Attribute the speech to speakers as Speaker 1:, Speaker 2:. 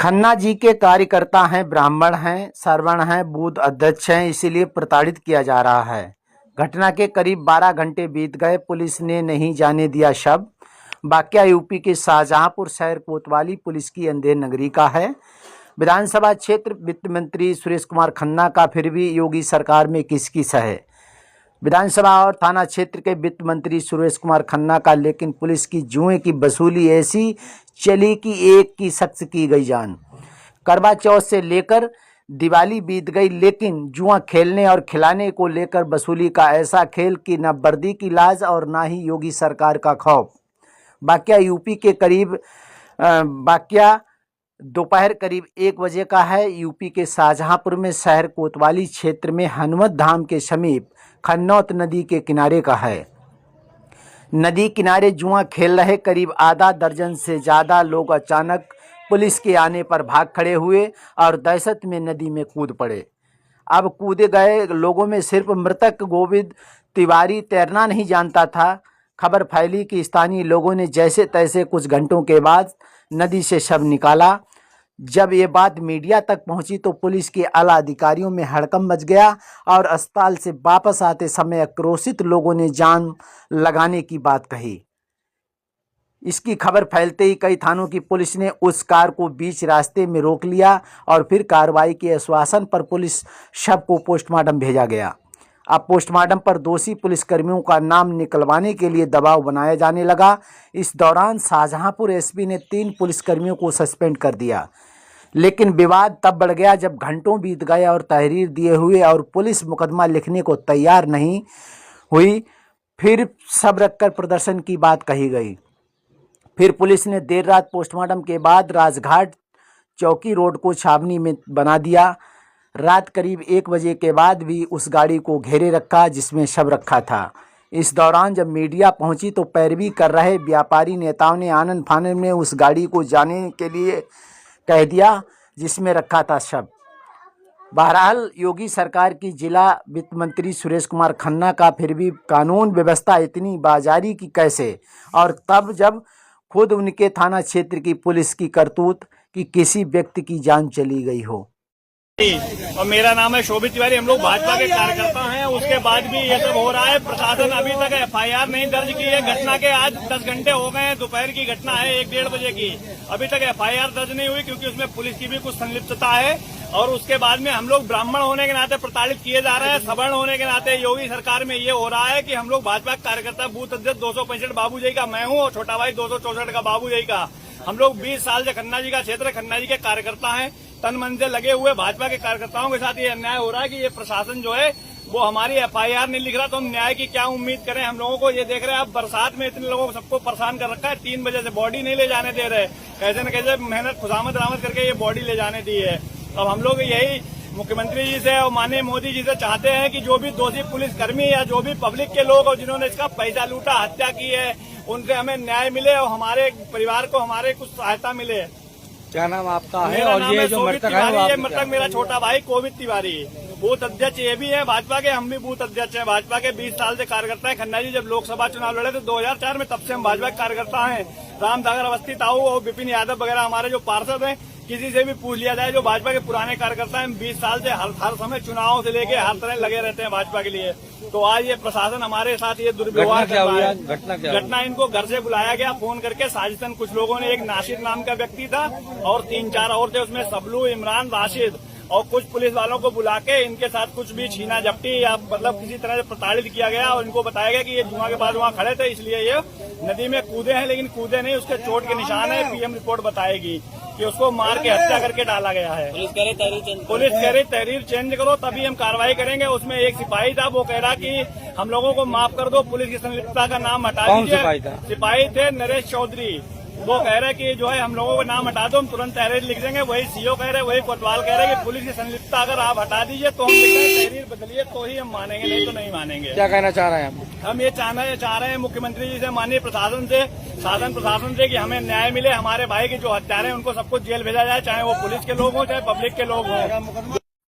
Speaker 1: खन्ना जी के कार्यकर्ता हैं, ब्राह्मण हैं, श्रवण हैं, बूथ अध्यक्ष हैं, इसीलिए प्रताड़ित किया जा रहा है। घटना के करीब 12 घंटे बीत गए, पुलिस ने नहीं जाने दिया शव। वाकया यूपी के शाहजहांपुर शहर कोतवाली पुलिस की अंधेर नगरी का है। विधानसभा क्षेत्र वित्त मंत्री सुरेश कुमार खन्ना का फिर भी योगी सरकार में किसकिस है। विधानसभा और थाना क्षेत्र के वित्त मंत्री सुरेश कुमार खन्ना का लेकिन पुलिस की जुए की वसूली ऐसी चली कि एक की शख्स की गई जान। करवा चौथ से लेकर दिवाली बीत गई, लेकिन जुआ खेलने और खिलाने को लेकर वसूली का ऐसा खेल कि न वर्दी की लाज और ना ही योगी सरकार का खौफ। वाकया यूपी के करीब दोपहर करीब 1 बजे का है। यूपी के शाहजहांपुर में शहर कोतवाली क्षेत्र में हनुमत धाम के समीप खन्नौत नदी के किनारे का है। नदी किनारे जुआ खेल रहे करीब आधा दर्जन से ज़्यादा लोग अचानक पुलिस के आने पर भाग खड़े हुए और दहशत में नदी में कूद पड़े। अब कूदे गए लोगों में सिर्फ मृतक गोविंद तिवारी तैरना नहीं जानता था। खबर फैली कि स्थानीय लोगों ने जैसे तैसे कुछ घंटों के बाद नदी से शव निकाला। जब ये बात मीडिया तक पहुंची तो पुलिस के आला अधिकारियों में हड़कंप मच गया और अस्पताल से वापस आते समय आक्रोशित लोगों ने जान लगाने की बात कही। इसकी खबर फैलते ही कई थानों की पुलिस ने उस कार को बीच रास्ते में रोक लिया और फिर कार्रवाई के आश्वासन पर पुलिस शव को पोस्टमार्टम भेजा गया। अब पोस्टमार्टम पर दोषी पुलिसकर्मियों का नाम निकलवाने के लिए दबाव बनाया जाने लगा। इस दौरान शाहजहांपुर एसपी ने 3 पुलिसकर्मियों को सस्पेंड कर दिया। लेकिन विवाद तब बढ़ गया जब घंटों बीत गए और तहरीर दिए हुए और पुलिस मुकदमा लिखने को तैयार नहीं हुई। फिर सब रखकर प्रदर्शन की बात कही गई। फिर पुलिस ने देर रात पोस्टमार्टम के बाद राजघाट चौकी रोड को छावनी में बना दिया। रात करीब 1 बजे के बाद भी उस गाड़ी को घेरे रखा जिसमें शव रखा था। इस दौरान जब मीडिया पहुंची तो पैरवी कर रहे व्यापारी नेताओं ने आनन फानन में उस गाड़ी को जाने के लिए कह दिया जिसमें रखा था शव। बहरहाल योगी सरकार की जिला वित्त मंत्री सुरेश कुमार खन्ना का फिर भी कानून व्यवस्था इतनी बाजारी की कैसे, और तब जब खुद उनके थाना क्षेत्र की पुलिस की करतूत कि किसी व्यक्ति की जान चली गई हो।
Speaker 2: और मेरा नाम है शोभित तिवारी। हम लोग भाजपा के कार्यकर्ता हैं। उसके बाद भी ये सब हो रहा है। प्रशासन अभी तक एफआईआर नहीं दर्ज की है। घटना के आज 10 घंटे हो गए हैं। दोपहर की घटना है 1-1:30 बजे की। अभी तक एफआईआर दर्ज नहीं हुई क्योंकि उसमें पुलिस की भी कुछ संलिप्तता है। और उसके बाद में हम लोग ब्राह्मण होने के नाते प्रताड़ित किए जा रहे हैं। सवर्ण होने के नाते योगी सरकार में ये हो रहा है कि हम लोग भाजपा कार्यकर्ता बूथ अध्यक्ष 265 बाबू जी का मैं हूँ और छोटा भाई 264 का बाबू जी का। हम लोग 20 साल से खन्ना जी का क्षेत्र खन्ना जी के कार्यकर्ता हैं। तन मन से लगे हुए भाजपा के कार्यकर्ताओं के साथ ये अन्याय हो रहा है कि ये प्रशासन जो है वो हमारी एफआईआर नहीं लिख रहा, तो हम न्याय की क्या उम्मीद करें। हम लोगों को ये देख रहे हैं, अब बरसात में इतने लोगों को सबको परेशान कर रखा है। 3 बजे से बॉडी नहीं ले जाने दे रहे, कैसे न कैसे मेहनत खुशामद रामद करके ये बॉडी ले जाने दी है। अब हम लोग यही मुख्यमंत्री जी से और माननीय मोदी जी से चाहते हैं कि जो भी दोषी पुलिसकर्मी या जो भी पब्लिक के लोग और जिन्होंने इसका पैसा लूटा, हत्या की है, उनसे हमें न्याय मिले और हमारे परिवार को हमारे कुछ सहायता मिले।
Speaker 3: क्या नाम आपका है?
Speaker 2: मेरा
Speaker 3: और
Speaker 2: नाम
Speaker 3: ये
Speaker 2: है
Speaker 3: जो
Speaker 2: शोभित
Speaker 3: मृतक
Speaker 2: तिवारी
Speaker 3: है
Speaker 2: ये मृतक मेरा छोटा भाई कोविद तिवारी। बूथ अध्यक्ष ये भी है भाजपा के, हम भी बूथ अध्यक्ष हैं भाजपा के। 20 साल से कार्यकर्ता है। खन्ना जी जब लोकसभा चुनाव लड़े तो 2004 में, तब से हम भाजपा के कार्यकर्ता हैं। रामसागर अवस्थी ताऊ और विपिन यादव वगैरह हमारे जो पार्षद हैं, किसी से भी पूछ लिया जाए जो भाजपा के पुराने कार्यकर्ता हैं। 20 साल से हर समय चुनाव से लेके हर तरह लगे रहते हैं भाजपा के लिए। तो आज ये प्रशासन हमारे साथ ये दुर्व्यवहार कर रहा है। घटना इनको घर से बुलाया गया फोन करके साजिशन। कुछ लोगों ने, एक नासिर नाम का व्यक्ति था और 3-4 और थे, उसमें सबलू, इमरान, राशिद, और कुछ पुलिस वालों को बुला के इनके साथ कुछ भी छीना झपटी या मतलब किसी तरह से प्रताड़ित किया गया और इनको बताया गया कि ये जुआ के बाद वहाँ खड़े थे इसलिए ये नदी में कूदे हैं, लेकिन कूदे नहीं, उसके चोट के निशान है। पीएम रिपोर्ट बताएगी कि उसको मार के हत्या करके डाला गया है। पुलिस कह रही तहरीर चेंज करो तभी हम कार्रवाई करेंगे। उसमें एक सिपाही था, वो कह रहा कि हम लोगों को माफ कर दो, पुलिस की संलिप्तता का नाम हटा दीजिए। सिपाही थे नरेश चौधरी। वो कह रहे कि जो है हम लोगों का नाम हटा दो, हम तुरंत तहरीर लिख देंगे। वही सीओ कह रहे, वही कोतवाल कह रहे कि पुलिस की संलिप्तता अगर आप हटा दीजिए तो हम तहरीर बदलिए तो ही हम मानेंगे, नहीं तो नहीं मानेंगे।
Speaker 3: क्या कहना चाह रहे हैं
Speaker 2: हम ये चाह रहे हैं मुख्यमंत्री जी से, माननीय प्रशासन से, शासन प्रशासन से कि हमें न्याय मिले। हमारे भाई के जो हत्यारे हैं उनको सबको जेल भेजा जाए, चाहे वो पुलिस के लोग हों चाहे पब्लिक के लोग हों।